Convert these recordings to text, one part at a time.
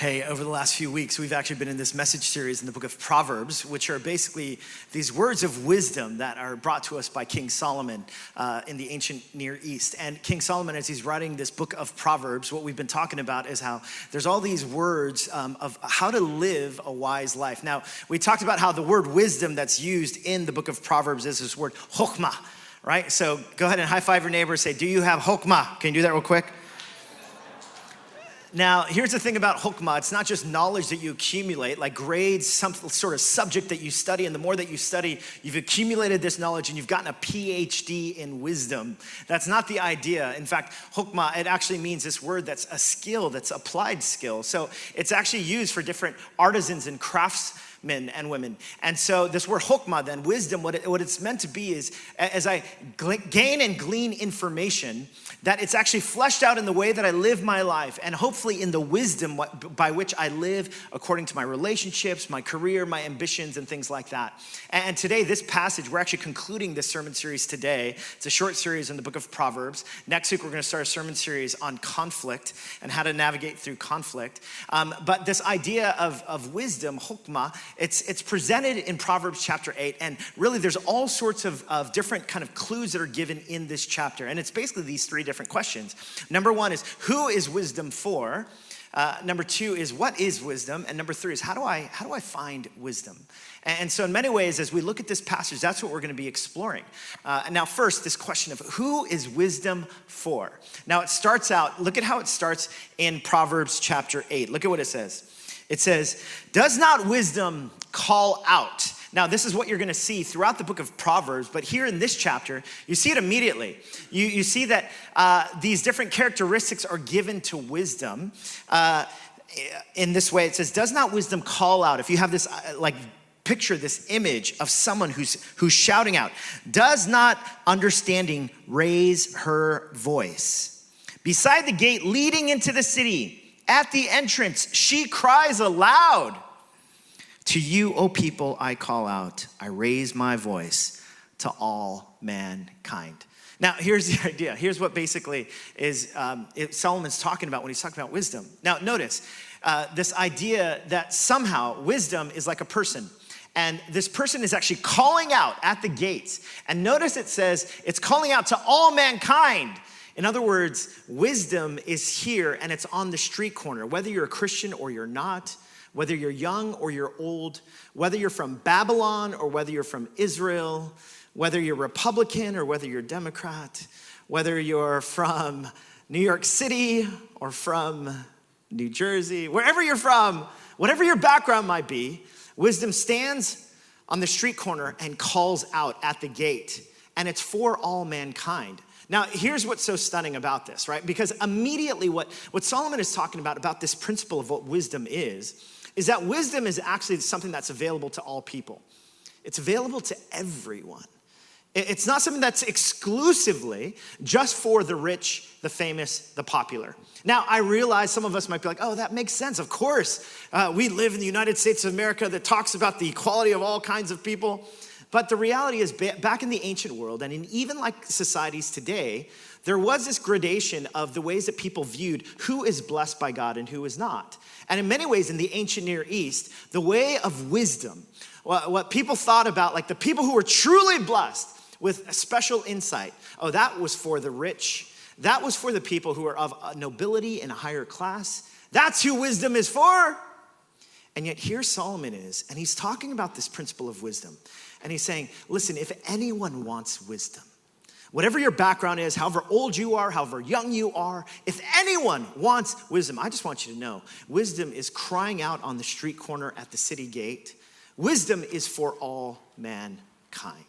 Hey, over the last few weeks, we've actually been in this message series in the book of Proverbs, which are basically these words of wisdom that are brought to us by King Solomon in the ancient Near East. And King Solomon, as he's writing this book of Proverbs, what we've been talking about is how there's all these words of how to live a wise life. Now, we talked about how the word wisdom that's used in the book of Proverbs is this word chokmah, right? So go ahead and high five your neighbor and say, do you have chokmah? Can you do that real quick? Now, here's the thing about chokmah. It's not just knowledge that you accumulate, like grades, some sort of subject that you study, and the more that you study, you've accumulated this knowledge and you've gotten a PhD in wisdom. That's not the idea. In fact, chokmah, it actually means this word that's a skill, that's applied skill. So it's actually used for different artisans and craftsmen and women. And so this word chokmah, then, wisdom, what it's meant to be is, as I gain and glean information, that it's actually fleshed out in the way that I live my life, and hopefully in the wisdom by which I live according to my relationships, my career, my ambitions, and things like that. And today, this passage, we're actually concluding this sermon series today. It's a short series in the book of Proverbs. Next week, we're gonna start a sermon series on conflict and how to navigate through conflict. But this idea of wisdom, chokmah, it's presented in Proverbs chapter 8, and really there's all sorts of different kind of clues that are given in this chapter. And it's basically these three different questions. Number one is, who is wisdom for? Number two is, what is wisdom? And number three is, how do I find wisdom? And so in many ways, as we look at this passage, that's what we're gonna be exploring. Now first, this question of who is wisdom for? Now it starts out, look at how it starts in Proverbs chapter 8. Look at what it says. It says, does not wisdom call out? Now, this is what you're gonna see throughout the book of Proverbs, but here in this chapter, you see it immediately. You see that these different characteristics are given to wisdom in this way. It says, does not wisdom call out? If you have this, picture this image of someone who's shouting out, does not understanding raise her voice? Beside the gate leading into the city, at the entrance, she cries aloud. To you, O people, I call out. I raise my voice to all mankind. Now, here's the idea. Here's what basically is Solomon's talking about when he's talking about wisdom. Now, notice this idea that somehow wisdom is like a person. And this person is actually calling out at the gates. And notice it says it's calling out to all mankind. In other words, wisdom is here and it's on the street corner. Whether you're a Christian or you're not, whether you're young or you're old, whether you're from Babylon or whether you're from Israel, whether you're Republican or whether you're Democrat, whether you're from New York City or from New Jersey, wherever you're from, whatever your background might be, wisdom stands on the street corner and calls out at the gate, and it's for all mankind. Now, here's what's so stunning about this, right? Because immediately what Solomon is talking about this principle of what wisdom is that wisdom is actually something that's available to all people. It's available to everyone. It's not something that's exclusively just for the rich, the famous, the popular. Now, I realize some of us might be like, oh, that makes sense. Of course, we live in the United States of America that talks about the equality of all kinds of people. But the reality is, back in the ancient world, and in even like societies today, there was this gradation of the ways that people viewed who is blessed by God and who is not. And in many ways, in the ancient Near East, the way of wisdom, what people thought about, like the people who were truly blessed with a special insight, oh, that was for the rich. That was for the people who are of nobility and a higher class. That's who wisdom is for. And yet here Solomon is, and he's talking about this principle of wisdom. And he's saying, listen, if anyone wants wisdom, whatever your background is, however old you are, however young you are, if anyone wants wisdom, I just want you to know, wisdom is crying out on the street corner at the city gate. Wisdom is for all mankind.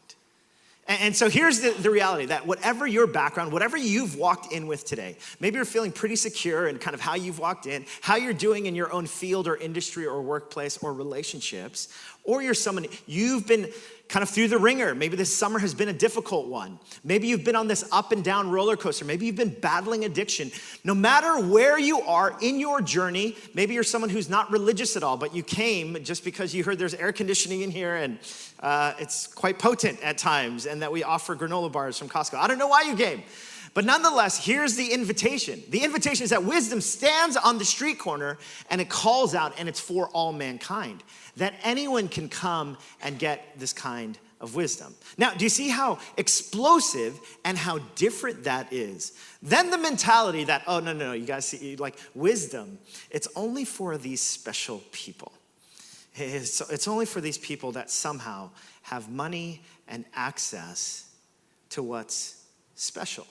And so here's the reality that whatever your background, whatever you've walked in with today, maybe you're feeling pretty secure in kind of how you've walked in, how you're doing in your own field or industry or workplace or relationships, or you're someone, you've been kind of through the ringer. Maybe this summer has been a difficult one. Maybe you've been on this up and down roller coaster. Maybe you've been battling addiction. No matter where you are in your journey, maybe you're someone who's not religious at all, but you came just because you heard there's air conditioning in here and it's quite potent at times and that we offer granola bars from Costco. I don't know why you came. But nonetheless, here's the invitation. The invitation is that wisdom stands on the street corner and it calls out, and it's for all mankind, that anyone can come and get this kind of wisdom. Now, do you see how explosive and how different that is? Then the mentality that, oh, no, you guys see, like wisdom, it's only for these special people. It's only for these people that somehow have money and access to what's special.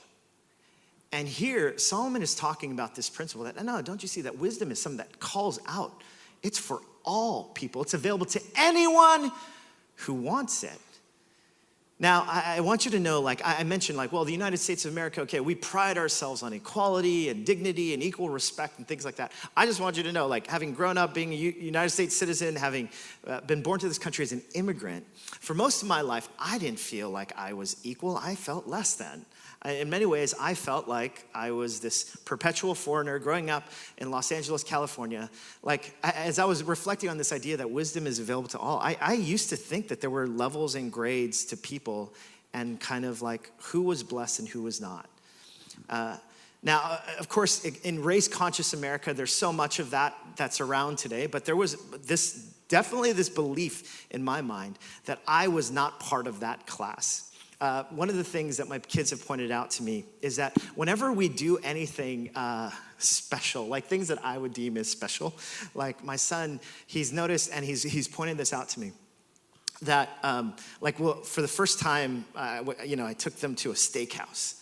And here, Solomon is talking about this principle that, no, don't you see that wisdom is something that calls out. It's for all people. It's available to anyone who wants it. Now, I want you to know, like I mentioned, like, well, the United States of America, okay, we pride ourselves on equality and dignity and equal respect and things like that. I just want you to know, like, having grown up being a United States citizen, having been born to this country as an immigrant, for most of my life, I didn't feel like I was equal. I felt less than. In many ways, I felt like I was this perpetual foreigner growing up in Los Angeles, California. Like, as I was reflecting on this idea that wisdom is available to all, I used to think that there were levels and grades to people and kind of like who was blessed and who was not. Now, of course, in race-conscious America, there's so much of that that's around today, but there was definitely this belief in my mind that I was not part of that class. One of the things that my kids have pointed out to me is that whenever we do anything special, like things that I would deem as special, like my son, he's noticed and he's pointed this out to me, that for the first time, I took them to a steakhouse.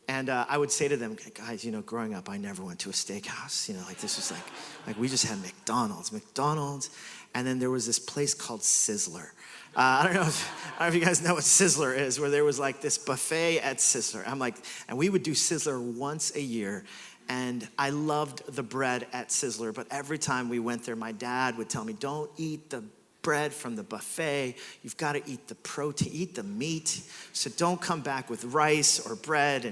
And I would say to them, guys, growing up, I never went to a steakhouse. Like this was like we just had McDonald's. And then there was this place called Sizzler. I don't know if you guys know what Sizzler is, where there was like this buffet at Sizzler. And we would do Sizzler once a year. And I loved the bread at Sizzler, but every time we went there, my dad would tell me, don't eat the bread from the buffet. You've got to eat the protein, eat the meat. So don't come back with rice or bread.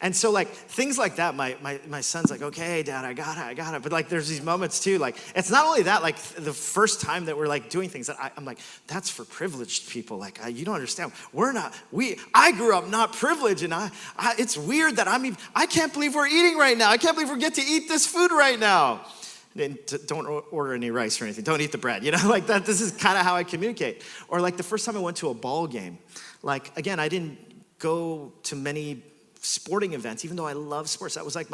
And so like things like that, my son's like, okay, Dad, I got it. But like there's these moments too, like it's not only that, like the first time that we're like doing things that I'm like, that's for privileged people. Like you don't understand. I grew up not privileged, and it's weird that I can't believe we're eating right now. I can't believe we get to eat this food right now. And don't order any rice or anything. Don't eat the bread, like that. This is kind of how I communicate. Or like the first time I went to a ball game, like again, I didn't go to many sporting events, even though I love sports. That was like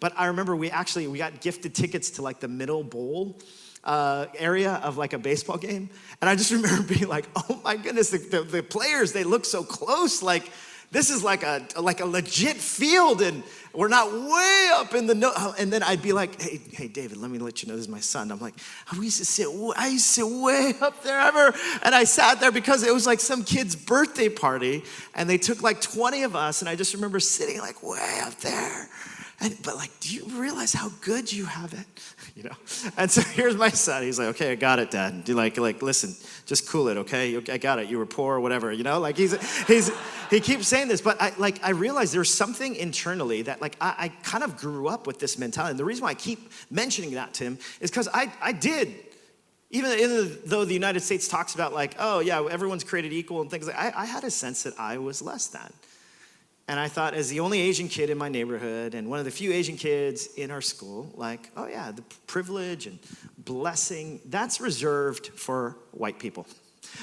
but I remember we got gifted tickets to like the middle bowl area of like a baseball game. And I just remember being like, oh my goodness, the players, they look so close. Like this is like a legit field, and we're not way up in the and then I'd be like, hey, David, let me let you know this is my son. I'm like, I used to sit way up there ever. And I sat there because it was like some kid's birthday party, and they took like 20 of us, and I just remember sitting like way up there. But like, do you realize how good you have it? And so here's my son. He's like, okay, I got it, Dad. Do like, listen, just cool it, okay? I got it. You were poor or whatever, Like he keeps saying this, but I realized there's something internally that like I kind of grew up with this mentality. And the reason why I keep mentioning that to him is because I did. Even though the United States talks about like, oh yeah, everyone's created equal and things like I had a sense that I was less than. And I thought, as the only Asian kid in my neighborhood and one of the few Asian kids in our school, like, oh yeah, the privilege and blessing, that's reserved for white people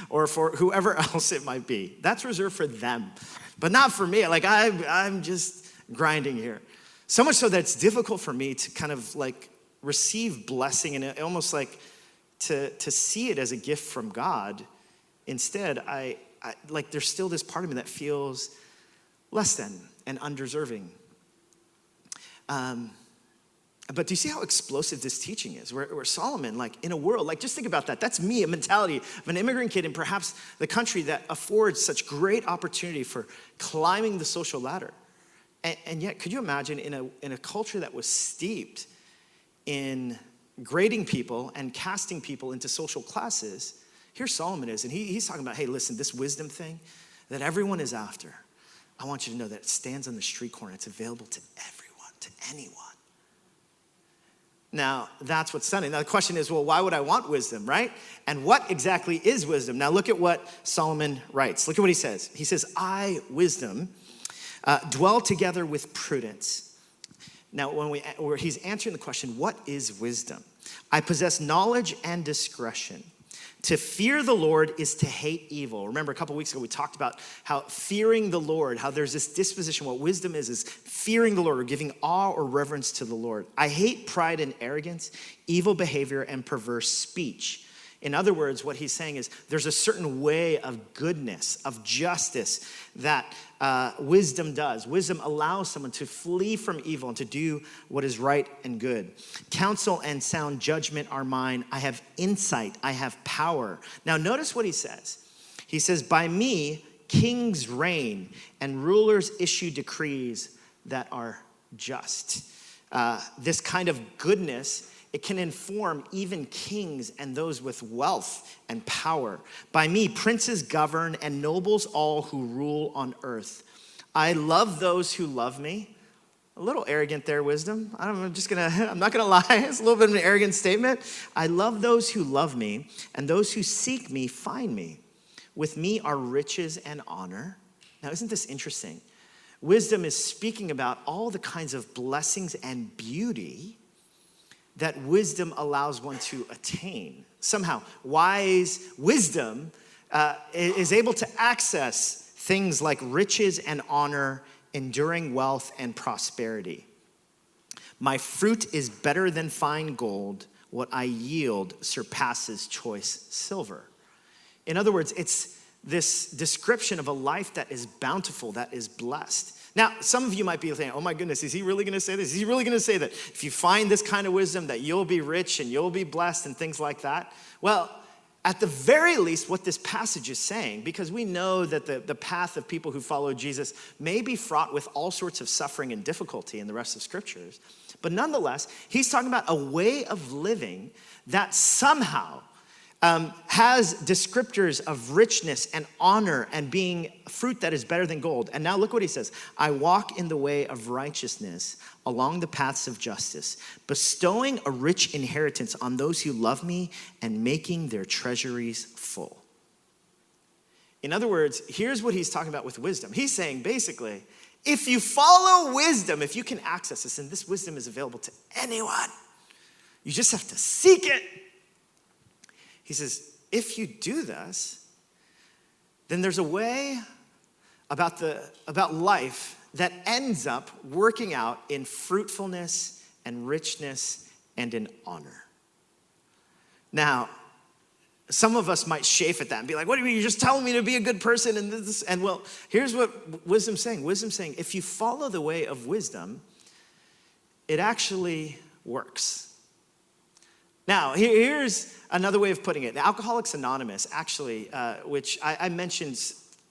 or for whoever else it might be. That's reserved for them, but not for me. Like I'm just grinding here. So much so that it's difficult for me to kind of like receive blessing and almost like to see it as a gift from God. Instead, I like there's still this part of me that feels less than and undeserving. But do you see how explosive this teaching is? Where Solomon, like in a world, like just think about that. That's me, a mentality of an immigrant kid in perhaps the country that affords such great opportunity for climbing the social ladder. And yet, could you imagine in a culture that was steeped in grading people and casting people into social classes, here Solomon is, and he's talking about, hey, listen, this wisdom thing that everyone is after, I want you to know that it stands on the street corner. It's available to everyone, to anyone. Now, that's what's stunning. Now, the question is, well, why would I want wisdom, right? And what exactly is wisdom? Now, look at what Solomon writes. Look at what he says. He says, I, wisdom, Dwell together with prudence. Now, where he's answering the question, what is wisdom? I possess knowledge and discretion. To fear the Lord is to hate evil. Remember, a couple weeks ago, we talked about how fearing the Lord, how there's this disposition. What wisdom is fearing the Lord or giving awe or reverence to the Lord. I hate pride and arrogance, evil behavior, and perverse speech. In other words, what he's saying is there's a certain way of goodness, of justice that wisdom does. Wisdom allows someone to flee from evil and to do what is right and good. Counsel and sound judgment are mine. I have insight. I have power. Now notice what he says. He says, by me, kings reign and rulers issue decrees that are just. This kind of goodness, it can inform even kings and those with wealth and power. By me, princes govern and nobles all who rule on earth. I love those who love me. A little arrogant there, wisdom. I'm not gonna lie. It's a little bit of an arrogant statement. I love those who love me, and those who seek me find me. With me are riches and honor. Now, isn't this interesting? Wisdom is speaking about all the kinds of blessings and beauty that wisdom allows one to attain. Somehow, wise wisdom is able to access things like riches and honor, enduring wealth and prosperity. My fruit is better than fine gold. What I yield surpasses choice silver. In other words, it's this description of a life that is bountiful, that is blessed. Now, some of you might be saying, oh my goodness, is he really gonna say this? Is he really gonna say that if you find this kind of wisdom that you'll be rich and you'll be blessed and things like that? Well, at the very least, what this passage is saying, because we know that the path of people who follow Jesus may be fraught with all sorts of suffering and difficulty in the rest of scriptures, but nonetheless, he's talking about a way of living that somehow has descriptors of richness and honor and being fruit that is better than gold. And now look what he says. I walk in the way of righteousness along the paths of justice, bestowing a rich inheritance on those who love me and making their treasuries full. In other words, here's what he's talking about with wisdom. He's saying basically, if you follow wisdom, if you can access this, and this wisdom is available to anyone, you just have to seek it. He says, if you do this, then there's a way about life that ends up working out in fruitfulness and richness and in honor. Now, some of us might chafe at that and be like, what do you mean? You're just telling me to be a good person and this. And well, here's what wisdom's saying. Wisdom's saying, if you follow the way of wisdom, it actually works. Now, here's another way of putting it. Alcoholics Anonymous, actually, which I mentioned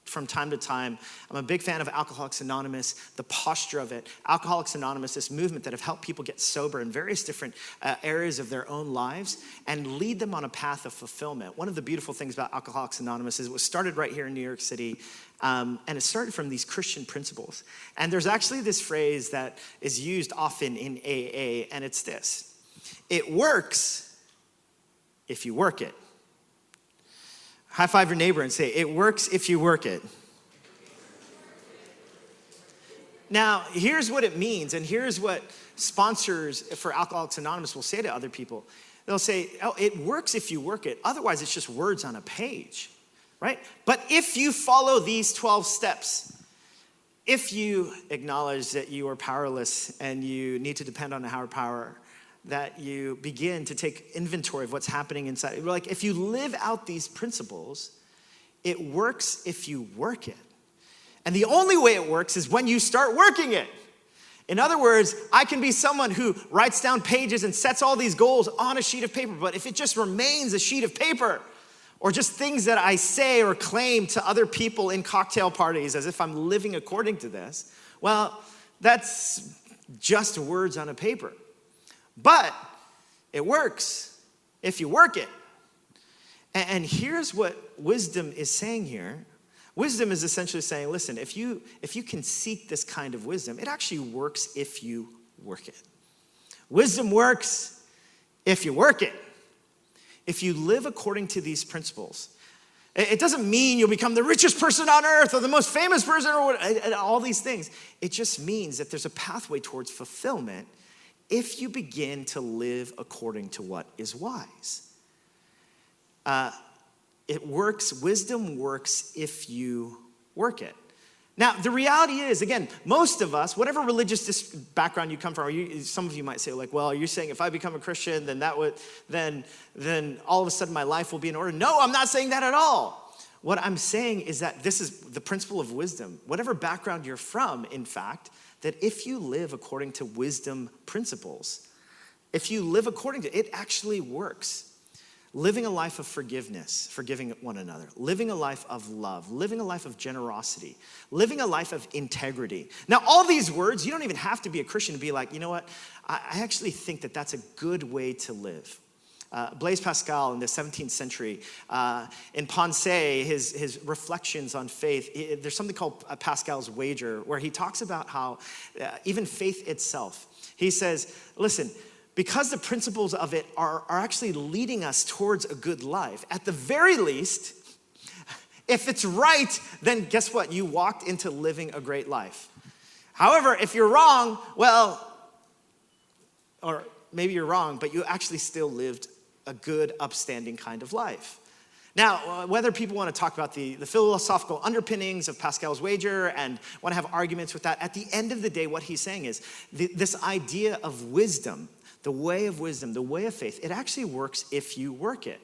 from time to time. I'm a big fan of Alcoholics Anonymous, the posture of it. Alcoholics Anonymous, this movement that have helped people get sober in various different areas of their own lives and lead them on a path of fulfillment. One of the beautiful things about Alcoholics Anonymous is it was started right here in New York City, and it started from these Christian principles. And there's actually this phrase that is used often in AA, and it's this. It works if you work it. High five your neighbor and say, it works if you work it. Now, here's what it means, and here's what sponsors for Alcoholics Anonymous will say to other people. They'll say, oh, it works if you work it. Otherwise, it's just words on a page, right? But if you follow these 12 steps, if you acknowledge that you are powerless and you need to depend on a higher power, that you begin to take inventory of what's happening inside. Like if you live out these principles, it works if you work it. And the only way it works is when you start working it. In other words, I can be someone who writes down pages and sets all these goals on a sheet of paper, but if it just remains a sheet of paper, or just things that I say or claim to other people in cocktail parties as if I'm living according to this, well, that's just words on a paper. But it works if you work it. And here's what wisdom is saying here. Wisdom is essentially saying, listen, if you can seek this kind of wisdom, it actually works if you work it. Wisdom works if you work it. If you live according to these principles. It doesn't mean you'll become the richest person on earth or the most famous person or all these things. It just means that there's a pathway towards fulfillment if you begin to live according to what is wise. Wisdom works if you work it. Now, the reality is, again, most of us, whatever religious background you come from, or some of you might say, like, well, you're saying if I become a Christian, then all of a sudden my life will be in order. No, I'm not saying that at all. What I'm saying is that this is the principle of wisdom. Whatever background you're from, in fact, that if you live according to wisdom principles, if you live according to it, actually works. Living a life of forgiveness, forgiving one another, living a life of love, living a life of generosity, living a life of integrity. Now, all these words, you don't even have to be a Christian to be like, you know what? I actually think that that's a good way to live. Blaise Pascal in the 17th century, in Pensée, his reflections on faith, there's something called Pascal's wager, where he talks about how even faith itself, he says, listen, because the principles of it are actually leading us towards a good life, at the very least, if it's right, then guess what? You walked into living a great life. However, if you're wrong, well, or maybe you're wrong, but you actually still lived a good, upstanding kind of life. Now, whether people want to talk about the philosophical underpinnings of Pascal's wager and want to have arguments with that, at the end of the day, what he's saying is this idea of wisdom, the way of wisdom, the way of faith, it actually works if you work it.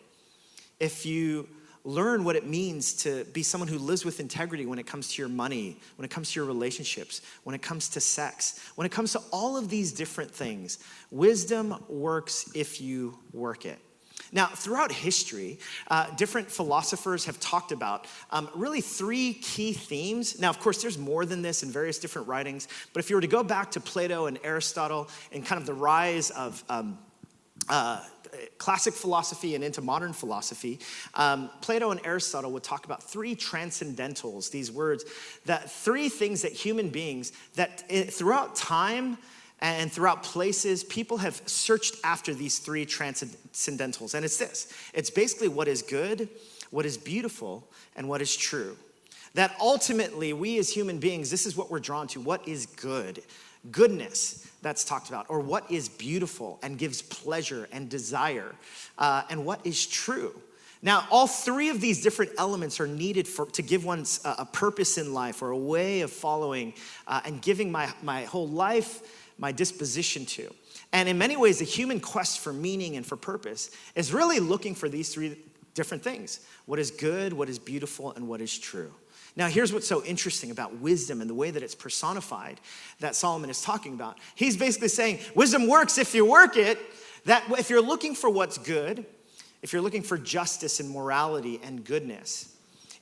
If you learn what it means to be someone who lives with integrity when it comes to your money, when it comes to your relationships, when it comes to sex, when it comes to all of these different things, wisdom works if you work it. Now, throughout history, different philosophers have talked about really three key themes. Now, of course, there's more than this in various different writings, but if you were to go back to Plato and Aristotle and kind of the rise of classic philosophy and into modern philosophy, Plato and Aristotle would talk about three transcendentals, these words, that three things that human beings, that throughout time and throughout places, people have searched after these three transcendentals. And it's this. It's basically what is good, what is beautiful, and what is true. That ultimately, we as human beings, this is what we're drawn to. What is good? Goodness, that's talked about. Or what is beautiful and gives pleasure and desire. And what is true. Now, all three of these different elements are needed to give one a purpose in life or a way of following and giving my whole life my disposition to. And in many ways, the human quest for meaning and for purpose is really looking for these three different things. What is good, what is beautiful, and what is true. Now, here's what's so interesting about wisdom and the way that it's personified that Solomon is talking about. He's basically saying wisdom works if you work it, that if you're looking for what's good, if you're looking for justice and morality and goodness,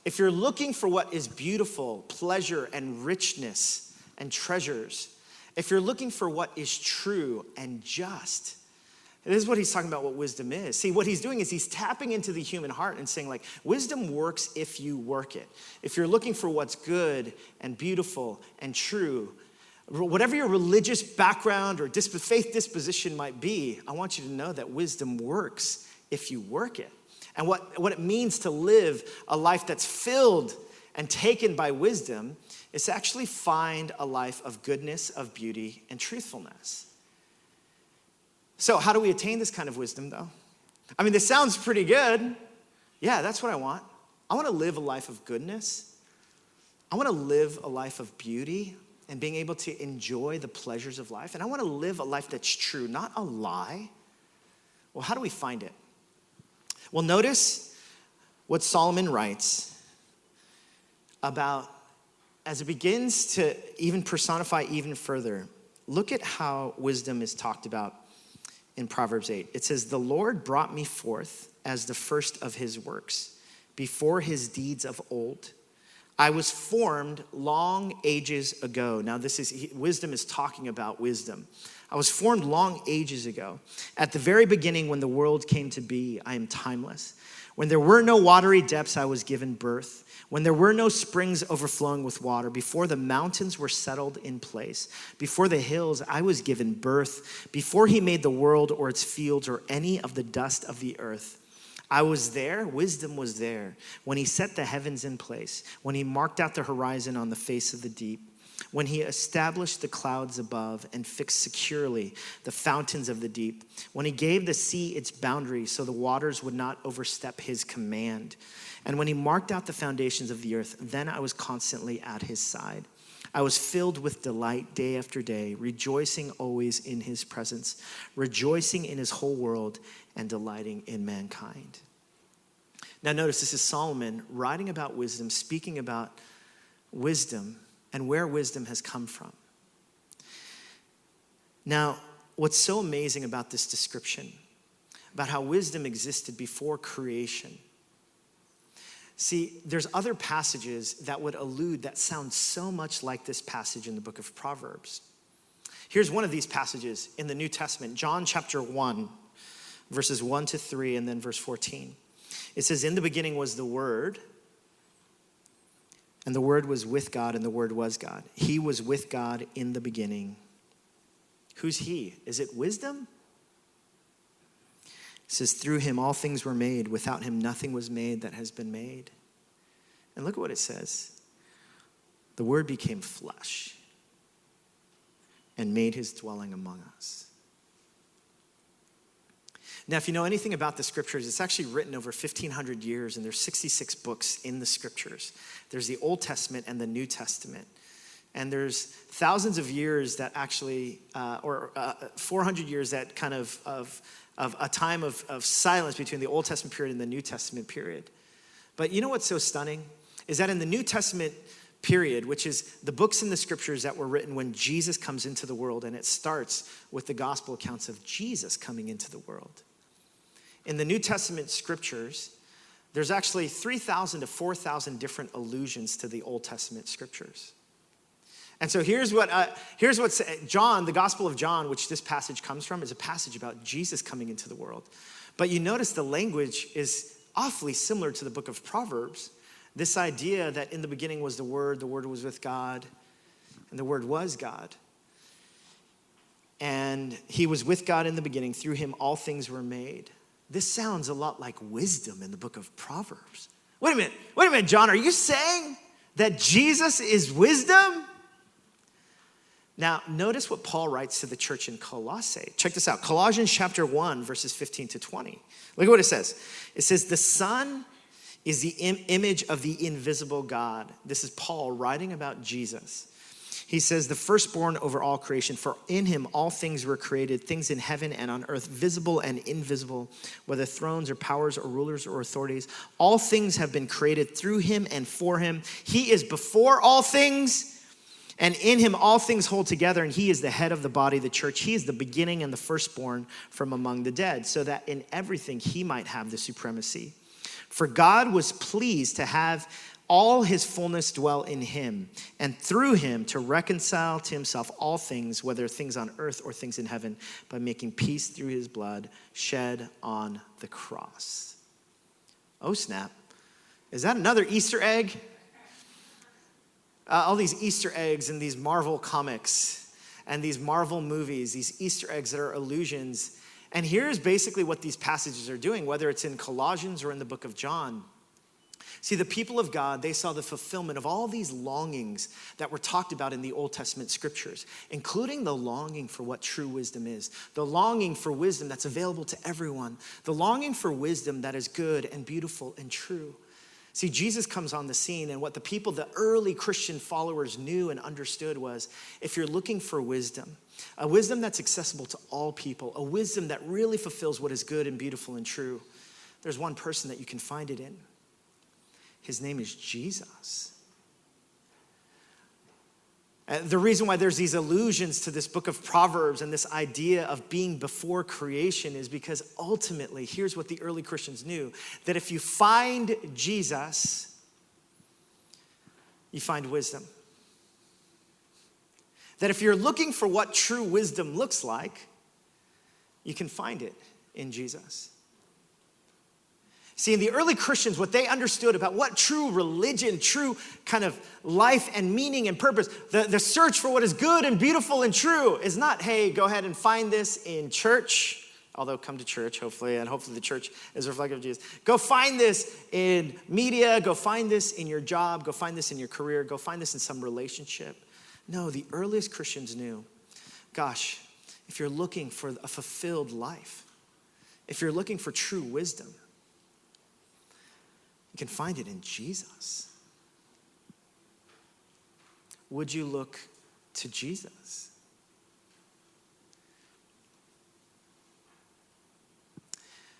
if you're looking for what is beautiful, pleasure and richness and treasures, if you're looking for what is true and just, this is what he's talking about what wisdom is. See, what he's doing is he's tapping into the human heart and saying, like, wisdom works if you work it. If you're looking for what's good and beautiful and true, whatever your religious background or faith disposition might be, I want you to know that wisdom works if you work it. And what it means to live a life that's filled and taken by wisdom is to actually find a life of goodness, of beauty, and truthfulness. So how do we attain this kind of wisdom, though? I mean, this sounds pretty good. Yeah, that's what I want. I want to live a life of goodness. I want to live a life of beauty and being able to enjoy the pleasures of life. And I want to live a life that's true, not a lie. Well, how do we find it? Well, notice what Solomon writes about, as it begins to even personify even further. Look at how wisdom is talked about in Proverbs 8. It says, "The Lord brought me forth as the first of his works, before his deeds of old. I was formed long ages ago." Now wisdom is talking about wisdom. "I was formed long ages ago. At the very beginning when the world came to be, I am timeless. When there were no watery depths, I was given birth. When there were no springs overflowing with water, before the mountains were settled in place, before the hills, I was given birth. Before he made the world or its fields or any of the dust of the earth, I was there, wisdom was there, when he set the heavens in place, when he marked out the horizon on the face of the deep, when he established the clouds above and fixed securely the fountains of the deep, when he gave the sea its boundaries so the waters would not overstep his command, and when he marked out the foundations of the earth, then I was constantly at his side. I was filled with delight day after day, rejoicing always in his presence, rejoicing in his whole world and delighting in mankind. Now notice, this is Solomon writing about wisdom, speaking about wisdom and where wisdom has come from. Now, what's so amazing about this description, about how wisdom existed before creation, see, there's other passages that would allude, that sound so much like this passage in the book of Proverbs. Here's one of these passages in the New Testament, John chapter 1, verses 1 to 3, and then verse 14. It says, in the beginning was the Word, and the Word was with God, and the Word was God. He was with God in the beginning. Who's he? Is it wisdom? It says, through him all things were made. Without him nothing was made that has been made. And look at what it says. The Word became flesh and made his dwelling among us. Now, if you know anything about the scriptures, it's actually written over 1,500 years, and there's 66 books in the scriptures. There's the Old Testament and the New Testament. And there's thousands of years that actually, 400 years that kind of a time of silence between the Old Testament period and the New Testament period. But you know what's so stunning? Is that in the New Testament period, which is the books in the scriptures that were written when Jesus comes into the world, and it starts with the gospel accounts of Jesus coming into the world. In the New Testament scriptures, there's actually 3,000 to 4,000 different allusions to the Old Testament scriptures. And so here's what's John, the Gospel of John, which this passage comes from, is a passage about Jesus coming into the world. But you notice the language is awfully similar to the book of Proverbs. This idea that in the beginning was the Word was with God, and the Word was God. And he was with God in the beginning. Through him all things were made. This sounds a lot like wisdom in the book of Proverbs. Wait a minute, John, are you saying that Jesus is wisdom? Now, notice what Paul writes to the church in Colossae. Check this out. Colossians chapter 1, verses 15 to 20. Look at what it says. It says, the Son is the image of the invisible God. This is Paul writing about Jesus. He says, the firstborn over all creation, for in him all things were created, things in heaven and on earth, visible and invisible, whether thrones or powers or rulers or authorities. All things have been created through him and for him. He is before all things, and in him all things hold together, and he is the head of the body, the church. He is the beginning and the firstborn from among the dead, so that in everything he might have the supremacy. For God was pleased to have all his fullness dwell in him, and through him to reconcile to himself all things, whether things on earth or things in heaven, by making peace through his blood shed on the cross. Oh, snap. Is that another Easter egg? All these Easter eggs in these Marvel comics and these Marvel movies, these Easter eggs that are allusions. And here's basically what these passages are doing, whether it's in Colossians or in the book of John. See, the people of God, they saw the fulfillment of all these longings that were talked about in the Old Testament scriptures, including the longing for what true wisdom is, the longing for wisdom that's available to everyone, the longing for wisdom that is good and beautiful and true. See, Jesus comes on the scene, and what the people, the early Christian followers knew and understood was, if you're looking for wisdom, a wisdom that's accessible to all people, a wisdom that really fulfills what is good and beautiful and true, there's one person that you can find it in. His name is Jesus. The reason why there's these allusions to this book of Proverbs and this idea of being before creation is because ultimately, here's what the early Christians knew, that if you find Jesus, you find wisdom. That if you're looking for what true wisdom looks like, you can find it in Jesus. See, in the early Christians, what they understood about what true religion, true kind of life and meaning and purpose, the search for what is good and beautiful and true is not, hey, go ahead and find this in church. although come to church, hopefully, and hopefully the church is reflective of Jesus. Go find this in media. Go find this in your job. Go find this in your career. Go find this in some relationship. No, the earliest Christians knew, gosh, if you're looking for a fulfilled life, if you're looking for true wisdom, you can find it in Jesus. Would you look to Jesus?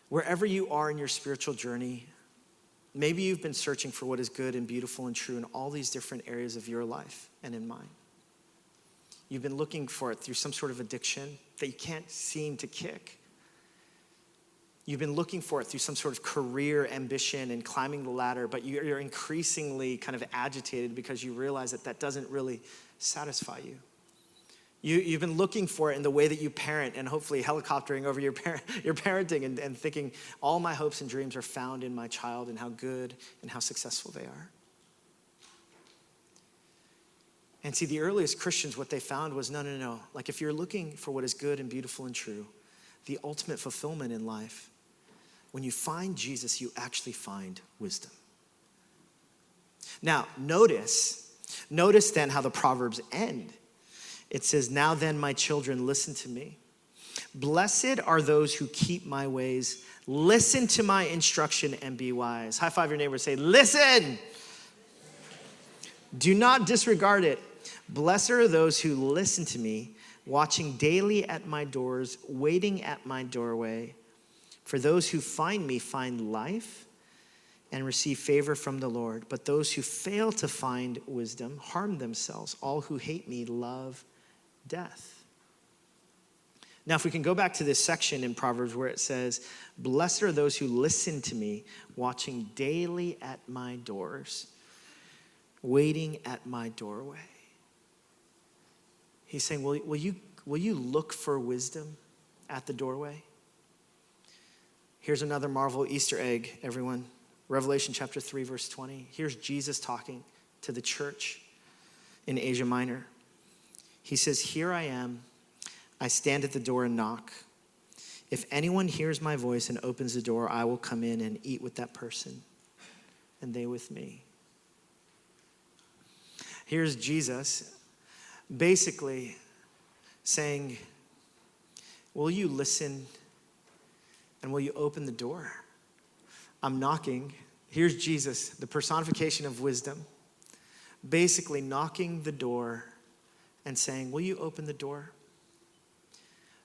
Wherever you are in your spiritual journey, maybe you've been searching for what is good and beautiful and true in all these different areas of your life and in mine. You've been looking for it through some sort of addiction that you can't seem to kick. You've been looking for it through some sort of career ambition and climbing the ladder, but you're increasingly kind of agitated because you realize that doesn't really satisfy you. You've been looking for it in the way that you parent and hopefully helicoptering over your parenting and thinking all my hopes and dreams are found in my child and how good and how successful they are. And see, the earliest Christians, what they found was, no. Like if you're looking for what is good and beautiful and true, the ultimate fulfillment in life, when you find Jesus, you actually find wisdom. Now, notice then how the Proverbs end. It says, now then, my children, listen to me. Blessed are those who keep my ways. Listen to my instruction and be wise. High five your neighbor, say, listen. Do not disregard it. Blessed are those who listen to me, watching daily at my doors, waiting at my doorway. For those who find me find life and receive favor from the Lord. But those who fail to find wisdom harm themselves. All who hate me love death. Now, if we can go back to this section in Proverbs where it says, blessed are those who listen to me, watching daily at my doors, waiting at my doorway. He's saying, will you look for wisdom at the doorway? Here's another Marvel Easter egg, everyone. Revelation chapter 3, verse 20. Here's Jesus talking to the church in Asia Minor. He says, here I am. I stand at the door and knock. If anyone hears my voice and opens the door, I will come in and eat with that person, and they with me. Here's Jesus basically saying, will you listen and will you open the door? I'm knocking. Here's Jesus, the personification of wisdom, basically knocking the door and saying, will you open the door?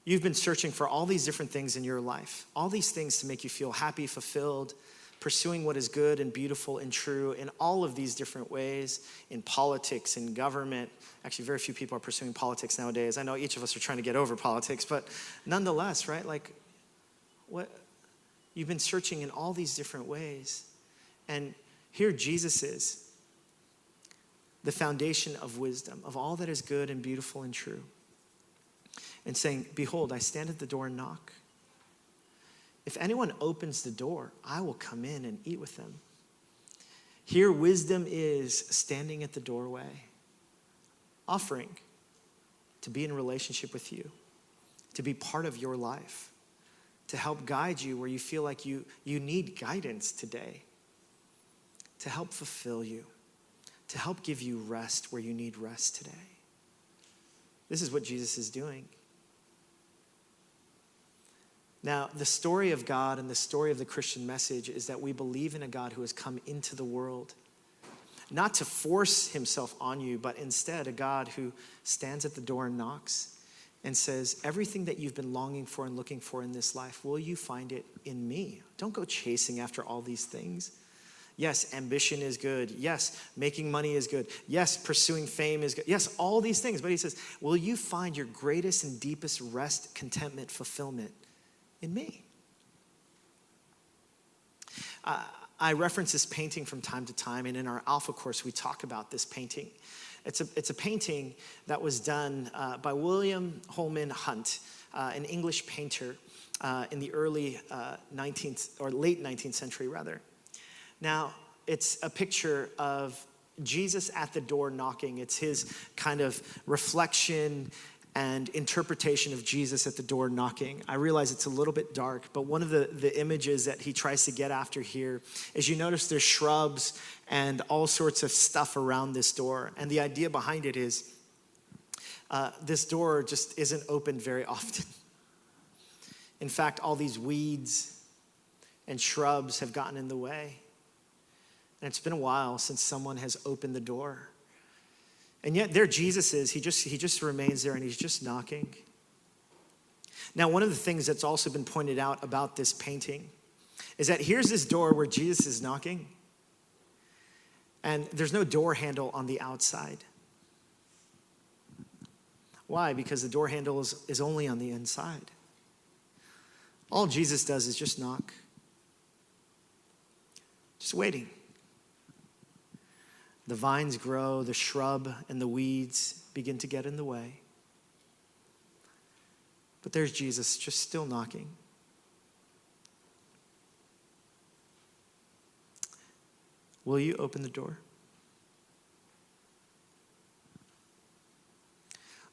You've been searching for all these different things in your life, all these things to make you feel happy, fulfilled, pursuing what is good and beautiful and true in all of these different ways, in politics, in government. Actually, very few people are pursuing politics nowadays. I know each of us are trying to get over politics, but nonetheless, right? Like, what you've been searching in all these different ways. And here Jesus is, the foundation of wisdom, of all that is good and beautiful and true. And saying, behold, I stand at the door and knock. If anyone opens the door, I will come in and eat with them. Here, wisdom is standing at the doorway, offering to be in relationship with you, to be part of your life, to help guide you where you feel like you need guidance today, to help fulfill you, to help give you rest where you need rest today. This is what Jesus is doing. Now, the story of God and the story of the Christian message is that we believe in a God who has come into the world, not to force himself on you, but instead a God who stands at the door and knocks and says, everything that you've been longing for and looking for in this life, will you find it in me? Don't go chasing after all these things. Yes, ambition is good. Yes, making money is good. Yes, pursuing fame is good. Yes, all these things. But he says, will you find your greatest and deepest rest, contentment, fulfillment in me? I reference this painting from time to time, and in our Alpha course, we talk about this painting. It's a painting that was done by William Holman Hunt, an English painter in the early 19th, or late 19th century rather. Now, it's a picture of Jesus at the door knocking. It's his kind of reflection and interpretation of Jesus at the door knocking. I realize it's a little bit dark, but one of the images that he tries to get after here is, you notice there's shrubs and all sorts of stuff around this door. And the idea behind it is this door just isn't opened very often. In fact, all these weeds and shrubs have gotten in the way. And it's been a while since someone has opened the door. And yet there Jesus is. He just remains there and he's just knocking. Now, one of the things that's also been pointed out about this painting is that here's this door where Jesus is knocking, and there's no door handle on the outside. Why? Because the door handle is only on the inside. All Jesus does is just knock. Just waiting. The vines grow, the shrub and the weeds begin to get in the way. But there's Jesus just still knocking. Will you open the door?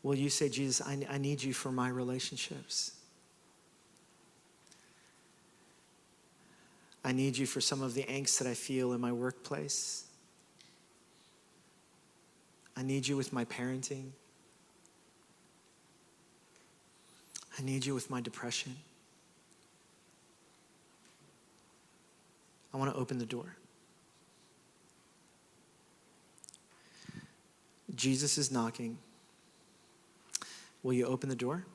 Will you say, Jesus, I need you for my relationships. I need you for some of the angst that I feel in my workplace. I need you with my parenting. I need you with my depression. I want to open the door. Jesus is knocking. Will you open the door?